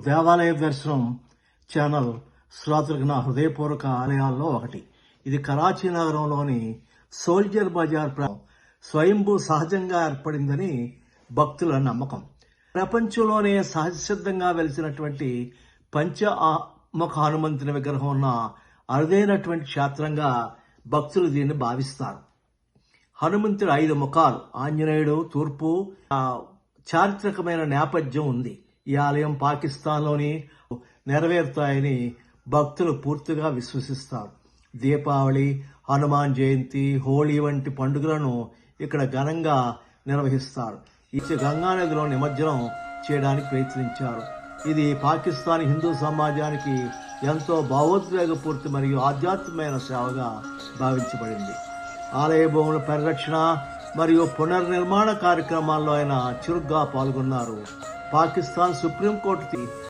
దేవాలయ దర్శనం ఛానల్ శ్రోతలకు నా హృదయపూర్వక ఆలయాల్లో ఒకటి. ఇది కరాచీ నగరంలోని సోల్జర్ బజార్ స్వయంభూ సహజంగా ఏర్పడిందని భక్తుల నమ్మకం. ప్రపంచంలోనే సహజసిద్ధంగా వెలిసినటువంటి పంచముఖ హనుమంతుని విగ్రహం ఉన్న అరుదైనటువంటి క్షేత్రంగా భక్తులు దీన్ని భావిస్తారు. హనుమంతుడు 5 ముఖాలు, ఆంజనేయుడు తూర్పు చారిత్రకమైన నేపథ్యం ఉంది. ఈ ఆలయం పాకిస్తాన్లోని నెరవేరుతాయని భక్తులు పూర్తిగా విశ్వసిస్తారు. దీపావళి, హనుమాన్ జయంతి, హోళీ వంటి పండుగలను ఇక్కడ ఘనంగా నిర్వహిస్తారు. ఈ గంగానదిలో నిమజ్జనం చేయడానికి ప్రయత్నించారు. ఇది పాకిస్తాన్ హిందూ సమాజానికి ఎంతో భావోద్వేగపూర్తి మరియు ఆధ్యాత్మికమైన సేవగా భావించబడింది. ఆలయ భూముల పరిరక్షణ మరియు పునర్నిర్మాణ కార్యక్రమాల్లో ఆయన చురుగ్గా పాల్గొన్నారు. పాకిస్తాన్ సుప్రీంకోర్టు